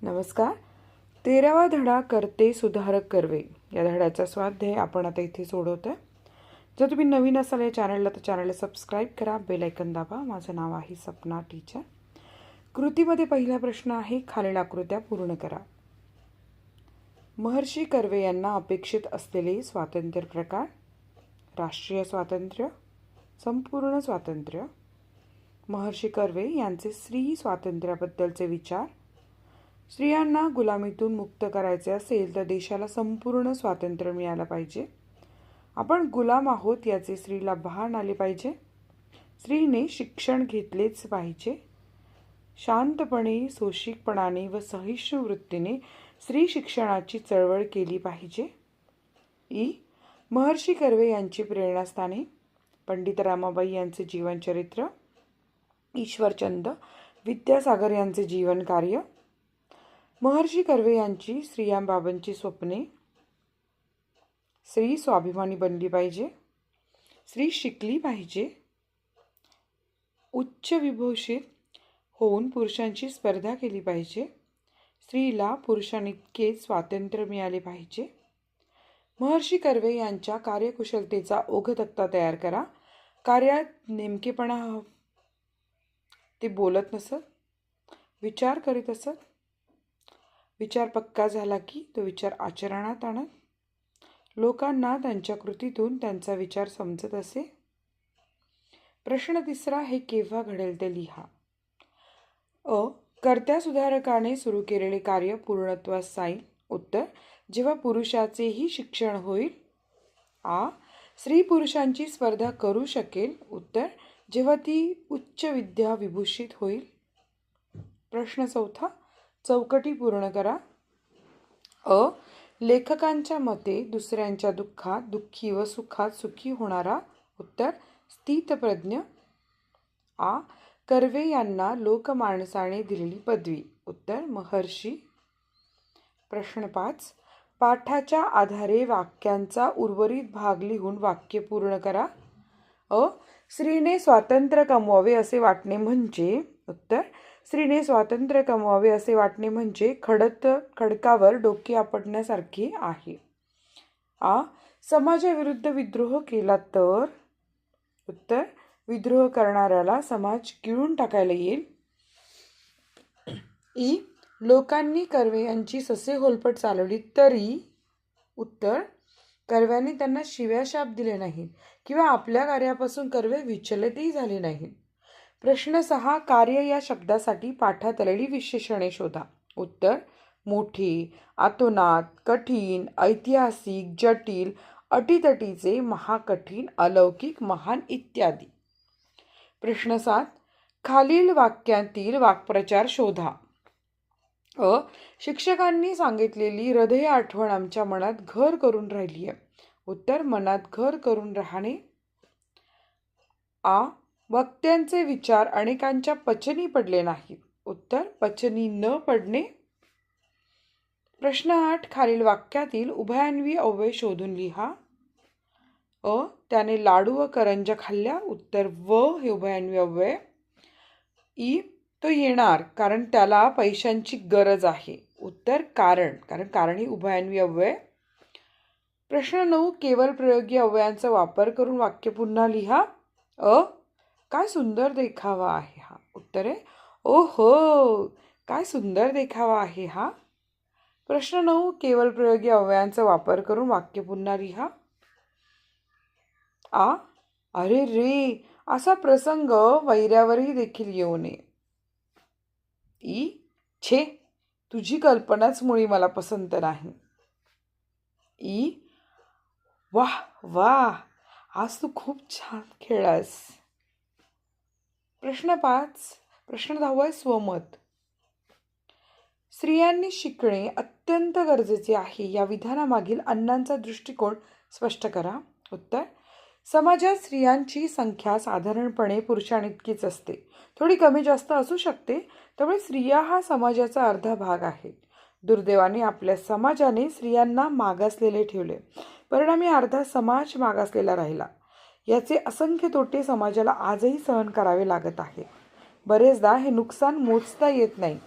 नमस्कार. 13वा धडा करते सुधारक कर्वे या धड्याचा स्वाध्याय आपण आता इथे सोडवतोय. जर तुम्ही नवीन असाल या चॅनलला तर चॅनलला सबस्क्राईब करा, बेल आयकन दाबा. माझं नाव आहे सपना टीचर. कृतीमध्ये पहिला प्रश्न आहे, खालील आकृत्या पूर्ण करा. महर्षी कर्वे यांना अपेक्षित असलेले स्वातंत्र्य प्रकार: राष्ट्रीय स्वातंत्र्य, संपूर्ण स्वातंत्र्य. महर्षी कर्वे यांचे स्त्री स्वातंत्र्याबद्दलचे विचार: स्त्रियांना गुलामीतून मुक्त करायचे असेल तर देशाला संपूर्ण स्वातंत्र्य मिळालं पाहिजे. आपण गुलाम आहोत याचे स्त्रीला भान आले पाहिजे. स्त्रीने शिक्षण घेतलेच पाहिजे. शांतपणे, सोशिकपणाने व सहिष्णू वृत्तीने स्त्री शिक्षणाची चळवळ केली पाहिजे. महर्षी कर्वे यांची प्रेरणास्थाने: पंडित रमाबाई यांचे जीवनचरित्र, ईश्वरचंद विद्यासागर यांचे जीवन कार्य. महर्षी कर्वे यांची स्त्रियांबाबतची स्वप्ने: स्त्री स्वाभिमानी बनली पाहिजे, स्त्री शिकली पाहिजे, उच्च विभूषित होऊन पुरुषांची स्पर्धा केली पाहिजे, स्त्रीला पुरुषांइतकेच स्वातंत्र्य मिळाले पाहिजे. महर्षी कर्वे यांच्या कार्यकुशलतेचा ओघ तक्ता तयार करा. कार्यात नेमकेपणा ते बोलत नसत, विचार करीत असत. विचार पक्का झाला की तो विचार आचरणात आणत. लोकांना त्यांच्या कृतीतून त्यांचा विचार समजत असे. प्रश्न तिसरा, हे केव्हा घडेल ते लिहा. कर्त्या सुधारकाने सुरू केलेले कार्य पूर्णत्वास जाईल. उत्तर: जेव्हा पुरुषाचेही शिक्षण होईल. स्त्री पुरुषांची स्पर्धा करू शकेल. उत्तर: जेव्हा ती उच्च विद्या विभूषित होईल. प्रश्न चौथा, चौकटी पूर्ण करा. लेखकांच्या मते दुसऱ्यांच्या दुःखात दुःखी व सुखात सुखी होणारा. उत्तर: स्थितप्रज्ञ. कर्वे यांना लोकमानसाने दिलेली पदवी. उत्तर: महर्षी. प्रश्न 5, पाठाच्या आधारे वाक्यांचा उर्वरित भाग लिहून वाक्य पूर्ण करा. स्त्रीने स्वातंत्र्य कमवावे असे वाटणे म्हणजे. उत्तर: स्त्रीने स्वातंत्र्य कमवावे असे वाटणे म्हणजे खडकावर डोके आपटण्यासारखे आहे. समाजाविरुद्ध विद्रोह केला तर. उत्तर: विद्रोह करणाऱ्याला समाज गिळून टाकायला येईल. लोकांनी कर्वे यांची ससेहोलपट चालवली तरी. उत्तर: कर्व्यांनी त्यांना शिव्याशाप दिले नाहीत किंवा आपल्या कार्यापासून कर्वे विचलितही झाले नाहीत. प्रश्न 6, कार्य या शब्दासाठी पाठात आलेली विशेषणे शोधा. उत्तर: मोठे, अतोनात, कठीण, ऐतिहासिक, जटिल, अटीतटीचे, महाकठीण, अलौकिक, महान इत्यादी. प्रश्न 7, खालील वाक्यातील वाक्प्रचार शोधा. शिक्षकांनी सांगितलेली हृदय आठवण आमच्या मनात घर करून राहिली आहे. उत्तर: मनात घर करून राहणे. वक्त्यांचे विचार अनेकांच्या पचनी पडले नाहीत. उत्तर: पचनी न पडणे. प्रश्न 8, खालील वाक्यातील उभयान्वी अव्यय शोधून लिहा. त्याने लाडू व करंज्या खाल्ल्या. उत्तर: व हे उभयान्वी अव्यय. तो येणार कारण त्याला पैशांची गरज आहे. उत्तर: कारण ही उभयान्वी अव्यय. प्रश्न 9, केवळ प्रयोगी अव्ययांचा वापर करून वाक्य पुन्हा लिहा. काय सुंदर देखावा आहे हा. उत्तर आहे ओहो, काय सुंदर देखावा आहे हा. प्रश्न 9, केवळ प्रयोगी अव्ययांचा वापर करून वाक्य पुन्हा लिहा. अरे रे, असा प्रसंग वैऱ्यावरही देखील येऊ नये. छे, तुझी कल्पनाच मुळी मला पसंत नाही. वाह वाह, आज तू खूप छान खेळलास. प्रश्न 10, स्वमत. स्त्रियांनी शिकणे अत्यंत गरजेचे आहे या विधानामागील अण्णांचा दृष्टिकोन स्पष्ट करा. उत्तर: समाजात स्त्रियांची संख्या साधारणपणे पुरुषांइतकीच असते. थोडी कमी जास्त असू शकते. त्यामुळे स्त्रिया हा समाजाचा अर्धा भाग आहेत. दुर्दैवाने आपल्या समाजाने स्त्रियांना मागासलेले ठेवले. परिणामी अर्धा समाज मागासलेला राहिला. याचे असंख्य तोटे समाजाला आजही सहन करावे लागत आहेत. बरेचदा हे नुकसान मोजता येत नाही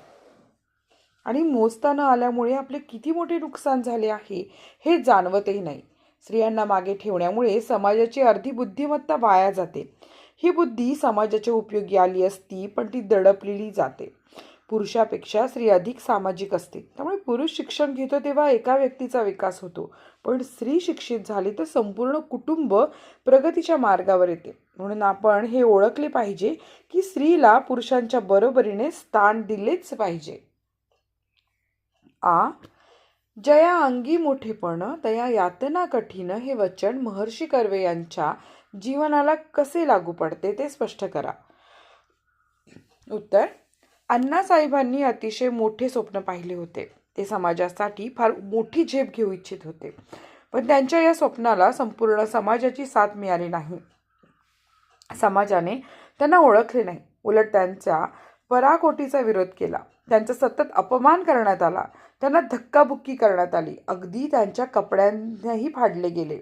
आणि मोजता न आल्यामुळे आपले किती मोठे नुकसान झाले आहे हे जाणवतही नाही. स्त्रियांना मागे ठेवण्यामुळे समाजाची अर्धी बुद्धिमत्ता वाया जाते. ही बुद्धी समाजाच्या उपयोगी आली असती, पण ती दडपलेली जाते. पुरुषापेक्षा स्त्री अधिक सामाजिक असते. त्यामुळे पुरुष शिक्षण घेतो तेव्हा एका व्यक्तीचा विकास होतो, पण स्त्री शिक्षित झाली तर संपूर्ण कुटुंब प्रगतीच्या मार्गावर येते. म्हणून आपण हे ओळखले पाहिजे की स्त्रीला पुरुषांच्या बरोबरीने स्थान दिलेच पाहिजे. जया अंगी मोठेपण तया यातना कठीण हे वचन महर्षी कर्वे यांच्या जीवनाला कसे लागू पडते ते स्पष्ट करा. उत्तर: अण्णासाहेबांनी अतिशय मोठे स्वप्न पाहिले होते. ते समाजासाठी फार मोठी झेप घेऊ इच्छित होते, पण त्यांच्या या स्वप्नाला संपूर्ण समाजाची साथ मिळाली नाही. समाजाने त्यांना ओळखले नाही, उलट त्यांच्या पराकोटीचा विरोध केला. त्यांचा सतत अपमान करण्यात आला, त्यांना धक्काबुक्की करण्यात आली, अगदी त्यांच्या कपड्यांनाही फाडले गेले.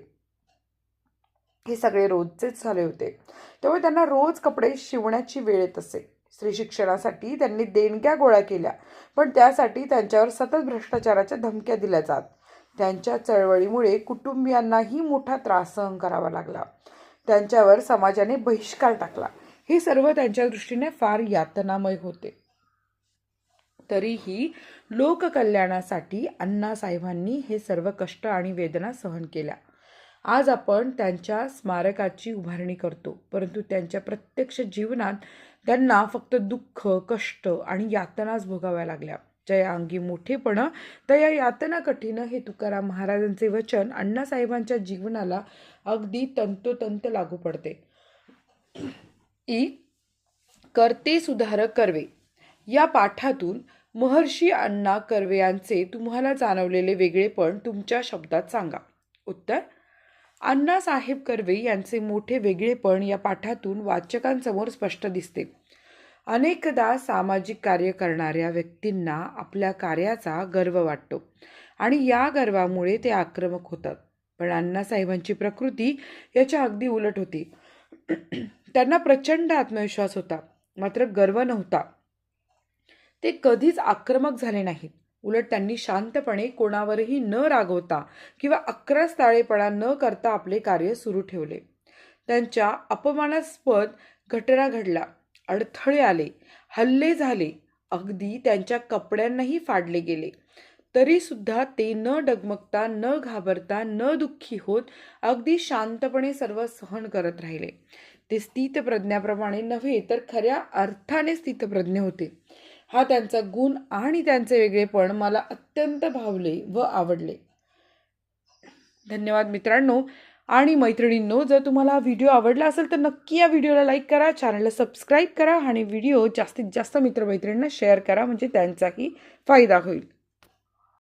हे सगळे रोजचेच झाले होते. त्यामुळे त्यांना रोज कपडे शिवण्याची वेळ येत असे. स्त्री शिक्षणासाठी त्यांनी देणग्या गोळा केल्या, पण त्यासाठी त्यांच्यावर सतत भ्रष्टाचाराच्या धमक्या दिल्या जात. त्यांच्या चळवळीमुळे कुटुंबियांनाही मोठा त्रास सहन करावा लागला. त्यांच्यावर समाजाने बहिष्कार टाकला. हे सर्व त्यांच्या दृष्टीने फार यातनामय होते. तरीही लोककल्याणासाठी अण्णासाहेबांनी हे सर्व कष्ट आणि वेदना सहन केल्या. आज आपण त्यांच्या स्मारकाची उभारणी करतो, परंतु त्यांच्या प्रत्यक्ष जीवनात त्यांना फक्त दुःख, कष्ट आणि यातनाच भोगाव्या लागल्या. जया अंगी मोठेपण तया यातना कठीण हे तुकाराम महाराजांचे वचन अण्णासाहेबांच्या जीवनाला अगदी तंतोतंत लागू पडते. करते सुधारक कर्वे या पाठातून महर्षी अण्णा कर्वे यांचे तुम्हाला जाणवलेले वेगळेपण तुमच्या शब्दात सांगा. उत्तर: अण्णासाहेब कर्वे यांचे मोठे वेगळेपण या पाठातून वाचकांसमोर स्पष्ट दिसते. अनेकदा सामाजिक कार्य करणाऱ्या व्यक्तींना आपल्या कार्याचा गर्व वाटतो आणि या गर्वामुळे ते आक्रमक होतात. पण अण्णासाहेबांची प्रकृती याच्या अगदी उलट होती. त्यांना प्रचंड आत्मविश्वास होता, मात्र गर्व नव्हता. ते कधीच आक्रमक झाले नाहीत. उलट त्यांनी शांतपणे कोणावरही न रागवता किंवा अक्रास्ताळेपणा न करता आपले कार्य सुरू ठेवले. त्यांच्या अपमानास्पद घटना घडल्या, अडथळे आले, हल्ले झाले, अगदी त्यांच्या कपड्यांनाही फाडले गेले, तरी सुद्धा ते न डगमगता, न घाबरता, न दुःखी होत अगदी शांतपणे सर्व सहन करत राहिले. ते स्थितप्रज्ञाप्रमाणे नव्हे तर खऱ्या अर्थाने स्थितप्रज्ञ होते. हा त्यांचा गुण आणि त्यांचे वेगळेपण मला अत्यंत भावले व आवडले. धन्यवाद मित्रांनो आणि मैत्रिणींनो. जर तुम्हाला हा व्हिडिओ आवडला असेल तर नक्की या व्हिडिओला लाईक करा, चॅनलला सबस्क्राईब करा आणि व्हिडिओ जास्तीत जास्त मित्रमैत्रिणींना शेअर करा, म्हणजे त्यांचाही फायदा होईल.